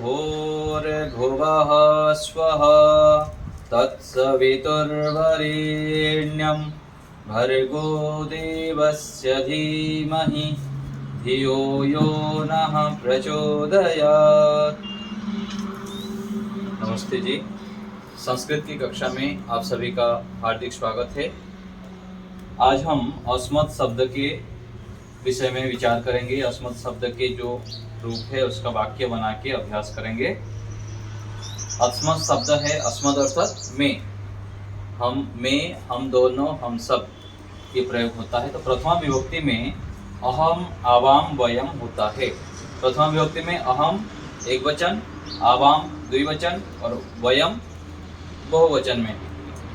भूर्भुवः स्वः तत्सवितुर्वरेण्यं भर्गो देवस्य धीमहि धियो यो नः प्रचोदयात्। नमस्ते जी, संस्कृत की कक्षा में आप सभी का हार्दिक स्वागत है। आज हम अस्मत् शब्द के विषय में विचार करेंगे। अस्मत् शब्द के जो रूप है उसका वाक्य बना के अभ्यास करेंगे। अस्मत् शब्द है, अस्मत् अर्थात मैं, हम दोनों, हम सब ये प्रयोग होता है। तो प्रथमा विभक्ति में अहम, आवाम, वयम होता है। प्रथमा विभक्ति में अहम एक वचन, आवाम द्विवचन और वयम बहुवचन में।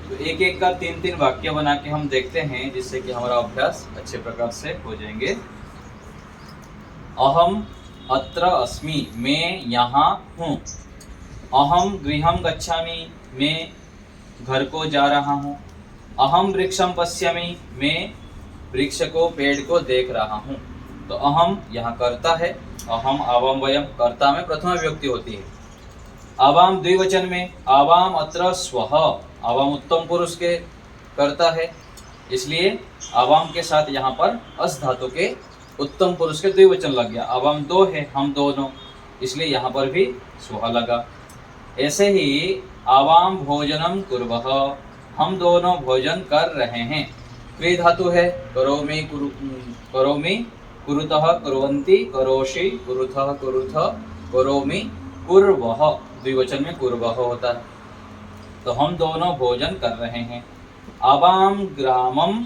तो एक एक का तीन तीन वाक्य बना के हम देखते हैं, जिससे कि हमारा अभ्यास अच्छे प्रकार से हो जाएंगे। अहम अत्र अस्मि, मैं यहाँ हूँ। अहम गृहं गच्छामि, मैं घर को जा रहा हूँ। अहम वृक्षं पश्यामि, मैं वृक्ष को, पेड़ को देख रहा हूँ। तो अहम यहाँ कर्ता है। अहम आवाम वयम कर्ता में प्रथमा विभक्ति होती है। आवाम द्विवचन में आवाम अत्र स्वः, आवाम उत्तम पुरुष के कर्ता है, इसलिए आवाम के साथ यहाँ पर अस धातु के उत्तम पुरुष के द्विवचन लग गया। आवाम दो है, हम दोनों, इसलिए यहाँ पर भी स्वः लगा। ऐसे ही आवाम भोजनम कुर्वः, हम दोनों भोजन कर रहे हैं। क्री धातु है, करोमि कुरुतः कुर्वन्ति, करोषि कुरुथः कुरुथ, करोमि कुर्वः, द्विवचन में कुर्वः होता है। तो हम दोनों भोजन कर रहे हैं। आवाम ग्रामम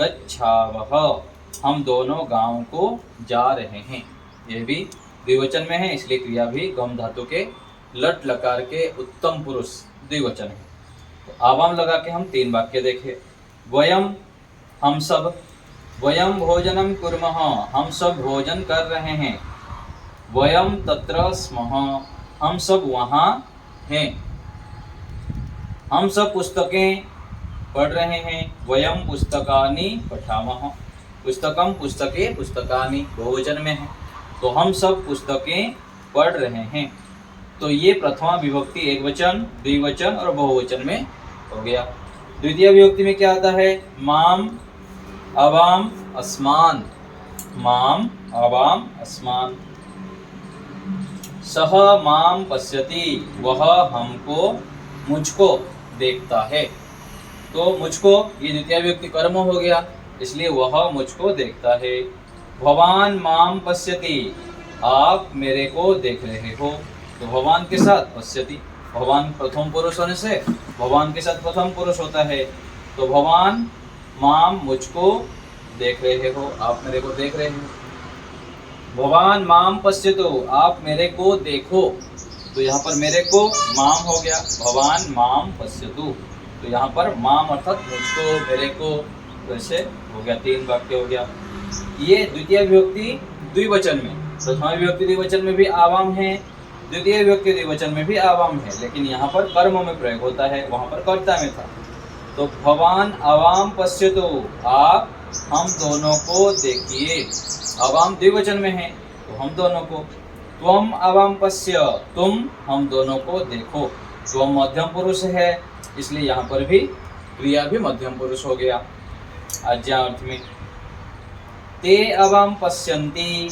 गच्छावः, हम दोनों गांव को जा रहे हैं। ये भी द्विवचन में है, इसलिए क्रिया भी गम धातु के लट लकार के उत्तम पुरुष द्विवचन है। तो आवाम लगा के हम तीन वाक्य देखें। वयम हम सब, वयम भोजनम कुर्मः, हम सब भोजन कर रहे हैं। वयम तत्र स्मः, हम सब वहाँ हैं। हम सब पुस्तकें पढ़ रहे हैं। वयम पुस्तकानि पठामः, पुस्तकम पुस्तके पुस्तकानि बहुवचन में है, तो हम सब पुस्तकें पढ़ रहे हैं। तो ये प्रथमा विभक्ति एक वचन, द्विवचन और बहुवचन में हो गया। द्वितीय विभक्ति में क्या आता है? माम आवाम अस्मान, माम आवाम अस्मान। सह माम पश्यति, वह हमको, मुझको देखता है। तो मुझको ये द्वितीय विभक्ति कर्म हो गया, इसलिए वह मुझको देखता है। भवान माम पश्यति, आप मेरे को देख रहे हो। तो भवान के साथ पश्यति, भवान प्रथम पुरुष होने से भवान के साथ प्रथम पुरुष होता है। तो भवान माम मुझको देख रहे हो, आप मेरे को देख रहे हो। भवान माम पश्यतु, आप मेरे को देखो। तो यहाँ पर मेरे को माम हो गया, भवान माम पश्यतु। तो यहाँ पर माम अर्थात मुझको, मेरे को, वैसे हो गया, तीन वाक्य हो गया। ये द्वितीय विभक्ति द्विवचन में, प्रथमा विभक्ति द्विवचन में भी आवाम है, द्वितीय विभक्ति द्विवचन में भी आवाम है, लेकिन यहाँ पर कर्म में प्रयोग होता है, वहाँ पर कर्ता में था। तो भवान आवाम पश्यतु, आप हम दोनों को देखिए। आवाम द्विवचन में है, तो हम दोनों को। त्वम आवाम पश्य, तुम हम दोनों को देखो। त्वम मध्यम पुरुष है, इसलिए यहाँ पर भी क्रिया भी मध्यम पुरुष हो गया आज्ञा अर्थ में। ते आवाम पश्यन्ति,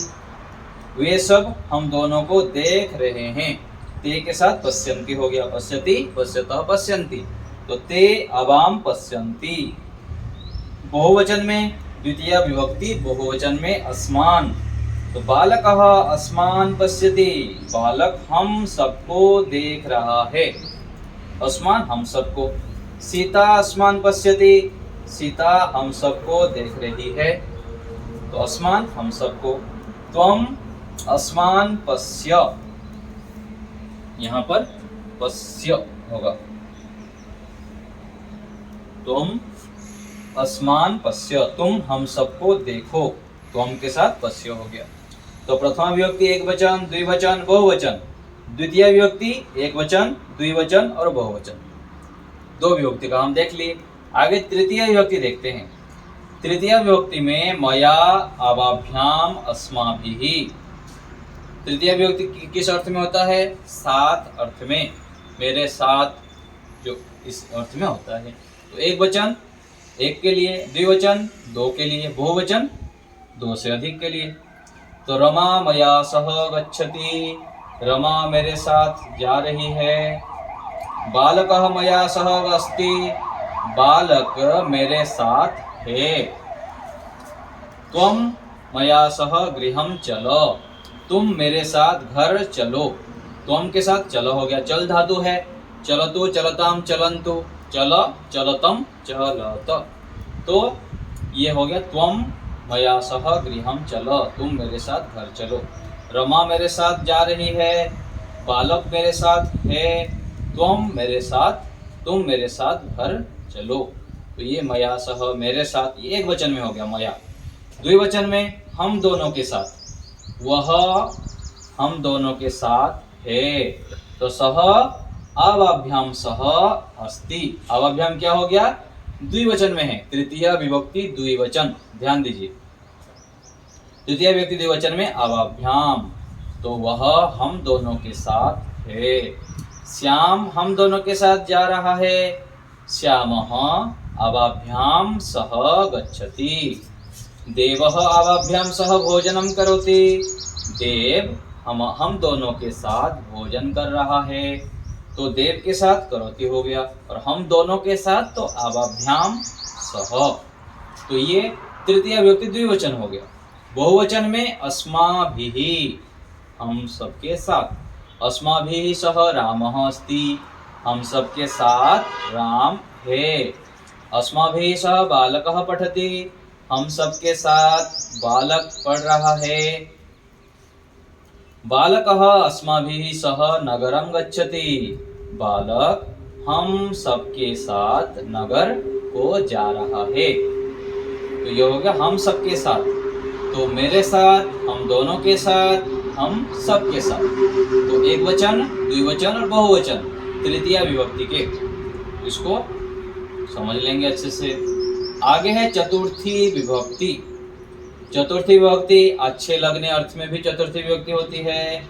वे सब हम दोनों को देख रहे हैं। ते के साथ पश्यन्ति हो गया, पश्यति पश्यतः पश्यन्ति। तो ते आवाम पश्यन्ति। बहुवचन में द्वितीय विभक्ति बहुवचन में अस्मान। तो बालकः अस्मान पश्यति, बालक हम सबको देख रहा है। अस्मान हम सबको। सीता अस्मान पश्यति, सीता हम सबको देख रही है। तो अस्मान हम सबको। त्वम अस्मान पश्य, यहाँ पर पश्य होगा। तुम अस्मान पश्य, तुम हम सबको देखो। त्वम के साथ पश्य हो गया। तो प्रथमा विभक्ति एक वचन, द्विवचन, बहुवचन। द्वितीय विभक्ति एक वचन, द्विवचन और बहुवचन। दो विभक्ति का हम देख लिए। आगे तृतीय विभक्ति देखते हैं। तृतीय विभक्ति में मया आवाभ्याम अस्माभिः, तृतीय विभक्ति किस अर्थ में होता है? साथ अर्थ में, मेरे साथ, जो इस अर्थ में होता है। तो एक वचन एक के लिए, द्विवचन दो के लिए, बहुवचन दो से अधिक के लिए। तो रमा मया सह गच्छति, रमा मेरे साथ जा रही है। बालकः मया सह अस्ति, बालक मेरे साथ है। त्वं मया सह गृहं चल, तुम मेरे साथ घर चलो। त्वं के साथ चलो हो गया, चल धातु है। चलतु चलताम चलंतु, चल चलतम चलत। तो ये हो गया त्वं मया सह गृहं चल, तुम मेरे साथ घर चलो। रमा मेरे साथ जा रही है, बालक मेरे साथ है, त्वं मेरे साथ, तुम मेरे साथ घर चलो। तो ये मया सह मेरे साथ, ये एक वचन में हो गया मया। द्विवचन में हम दोनों के साथ, वह हम दोनों के साथ है। तो सह अवाभ्याम सह अस्ति, अवाभ्याम क्या हो गया? द्विवचन में है, तृतीय विभक्ति द्विवचन, ध्यान दीजिए। तृतीय विभक्ति द्विवचन में अवाभ्याम, तो वह हम दोनों के साथ है। श्याम हम दोनों के साथ जा रहा है, श्यामः अवाभ्याम सह गच्छति। देवः अवाभ्याम सह भोजनम करोति, देव हम दोनों के साथ भोजन कर रहा है। तो देव के साथ करोति हो गया, और हम दोनों के साथ तो अवाभ्याम सह। तो ये तृतीय विभक्ति द्विवचन हो गया। बहुवचन में अस्माभिः, हम सबके साथ, अस्माभिः सह रामः अस्ति, हम सबके साथ राम है। अस्माभिः सह बालकः पठति, हम सबके साथ बालक पढ़ रहा है। बालकः अस्माभिः सह नगरं गच्छति, बालक हम सबके साथ नगर को जा रहा है। तो ये हो गया हम सबके साथ, तो मेरे साथ, हम दोनों के साथ, हम सबके साथ। तो एक वचन, द्विवचन और बहुवचन तृतीय विभक्ति के, इसको समझ लेंगे अच्छे से। आगे है चतुर्थी विभक्ति। चतुर्थी विभक्ति अच्छे लगने अर्थ में भी चतुर्थी विभक्ति होती है,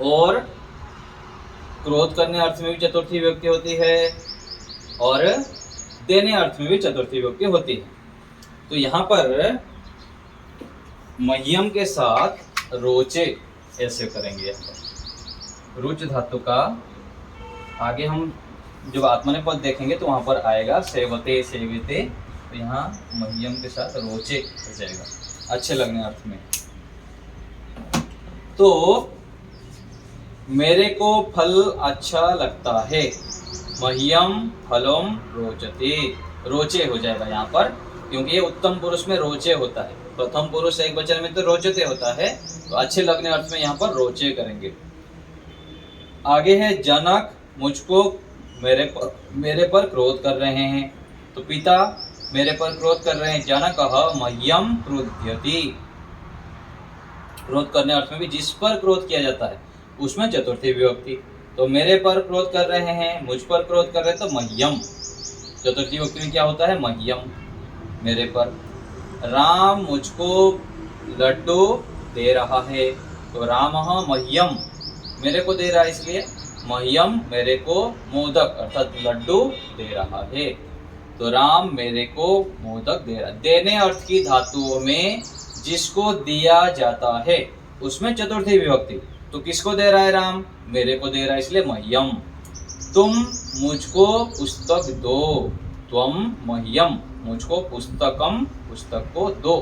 और क्रोध करने अर्थ में भी चतुर्थी विभक्ति होती है, और देने अर्थ में भी चतुर्थी विभक्ति होती है। तो यहाँ पर मह्यम के साथ रोचे ऐसे करेंगे। यहाँ पर रुच धातु का आगे हम जब आत्मनेपद देखेंगे तो वहां पर आएगा सेवते सेविते, तो यहाँ मह्यम के साथ रोचे हो जाएगा, अच्छे लगने अर्थ में। तो मेरे को फल अच्छा लगता है, मह्यम फलम रोचते, रोचे हो जाएगा यहाँ पर, क्योंकि ये उत्तम पुरुष में रोचे होता है। प्रथम पुरुष एक वचन में तो रोचते होता है, तो अच्छे लगने अर्थ में यहाँ पर रोचे करेंगे। आगे है जनक मुझको मेरे पर क्रोध कर रहे हैं, तो पिता मेरे पर क्रोध कर रहे हैं। जनकः मह्यम क्रुध्यति, क्रोध करने अर्थ में भी जिस पर क्रोध किया जाता है उसमें चतुर्थी विभक्ति। तो मेरे पर क्रोध कर रहे हैं, मुझ पर क्रोध कर रहे हैं, तो मह्यम। चतुर्थी विभक्ति में क्या होता है? मह्यम, मेरे पर। राम मुझको लड्डू दे रहा है, तो रामः मह्यम, मेरे को दे रहा है, इसलिए मह्यम मेरे को मोदक अर्थात लड्डू दे रहा है। तो राम मेरे को मोदक दे रहा है। देने अर्थ की धातुओं में जिसको दिया जाता है उसमें चतुर्थी विभक्ति। तो किसको दे रहा है? राम मेरे को दे रहा है, इसलिए मह्यम। तुम मुझको पुस्तक दो, त्वम मह्यम, मुझको पुस्तकम, पुस्तक को दो।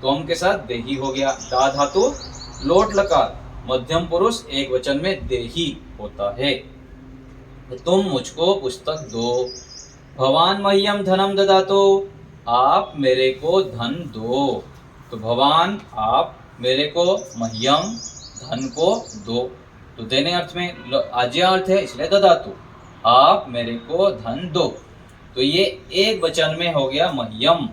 त्वम के साथ देही हो गया। दा धातु लोट लकार, मध्यम पुरुष एक वचन में देही होता है। तो तुम मुझको पुस्तक दो। भवान मह्यम धनम ददातो, आप मेरे को धन दो। तो भवान आप मेरे को, मह्यम धन को दो। तो देने अर्थ में आज्ञा अर्थ है, इसलिए ददातु, आप मेरे को धन दो। तो ये एक वचन में हो गया मह्यम,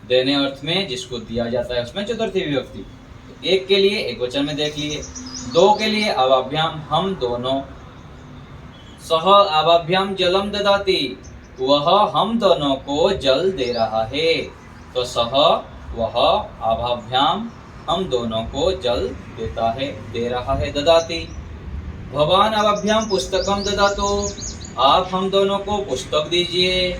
देने अर्थ में जिसको दिया जाता है उसमें चतुर्थी विभक्ति। तो एक के लिए एक वचन में देख लिए। दो के लिए अवाभ्याम हम दोनों। सह अवाभ्याम जलम ददाति, वह हम दोनों को जल दे रहा है। तो सह वह, अवाभ्याम हम दोनों को जल देता है, दे रहा है। ददाति, भवान अवभ्याम पुस्तकम ददातु, आप हम दोनों को पुस्तक दीजिए।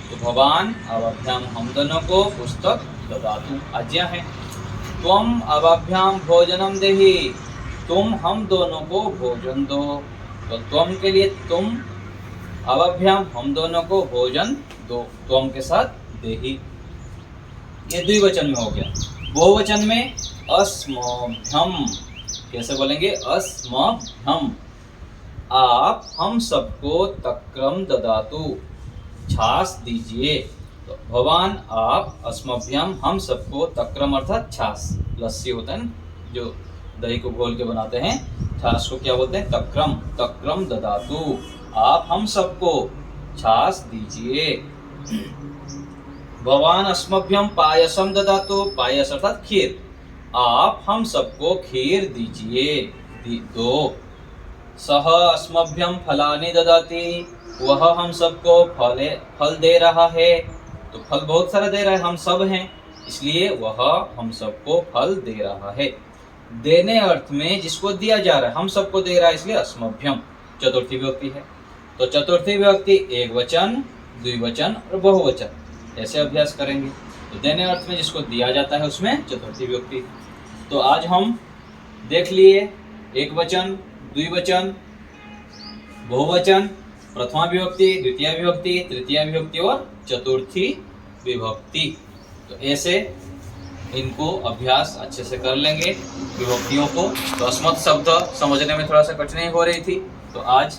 तो भवान अवभ्याम, हम दोनों को पुस्तक ददातु आज्ञा है। त्वम अवभ्याम भोजनम देहि, तुम हम दोनों को भोजन दो। तो त्वम के लिए तुम, अवभ्याम हम दोनों को भोजन दो, त्वम के साथ देहि। ये द्विवचन में हो गया। बहुवचन में अस्मभ्यम, कैसे बोलेंगे? अस्मभ्यम, आप हम सबको तक्रम ददातु, छाछ दीजिए। तो भवान आप, अस्मभ्यम हम सबको, तक्रम अर्थात छाछ, लस्सी होता है ना जो दही को घोल के बनाते हैं, छाछ को क्या बोलते हैं? तक्रम। तक्रम ददातु, आप हम सबको छाछ दीजिए। भवान अस्मभ्यम पायसम ददातु, पायस अर्थात खीर, आप हम सबको खीर दीजिए, दो। सह अस्मभ्यम फलानि ददाति, वह हम सबको फल दे रहा है। तो फल बहुत सारा दे रहा है, हम सब हैं, इसलिए वह हम सबको फल दे रहा है। देने अर्थ में जिसको दिया जा रहा है, हम सबको दे रहा है, इसलिए अस्मभ्यम चतुर्थी विभक्ति है। तो चतुर्थी विभक्ति एक वचन, द्विवचन और बहुवचन, ऐसे अभ्यास करेंगे। तो देने अर्थ में जिसको दिया जाता है उसमें चतुर्थी विभक्ति। तो आज हम देख लिए एक वचन, द्विवचन, बहुवचन, प्रथमा विभक्ति, द्वितीय विभक्ति, तृतीय विभक्ति और चतुर्थी विभक्ति। तो ऐसे इनको अभ्यास अच्छे से कर लेंगे विभक्तियों को। तो अस्मत् शब्द समझने में थोड़ा सा कठिनाई हो रही थी, तो आज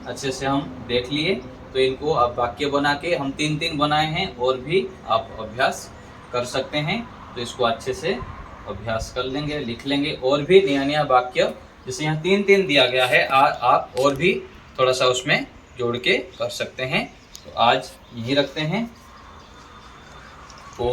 अच्छे से हम देख लिए। तो इनको आप वाक्य बना के, हम 3-3 बनाए हैं, और भी आप अभ्यास कर सकते हैं। तो इसको अच्छे से अभ्यास कर लेंगे, लिख लेंगे। और भी नया नया वाक्य, जैसे यहाँ 3-3 दिया गया है, आप और भी थोड़ा सा उसमें जोड़ के कर सकते हैं। तो आज यही रखते हैं। ओ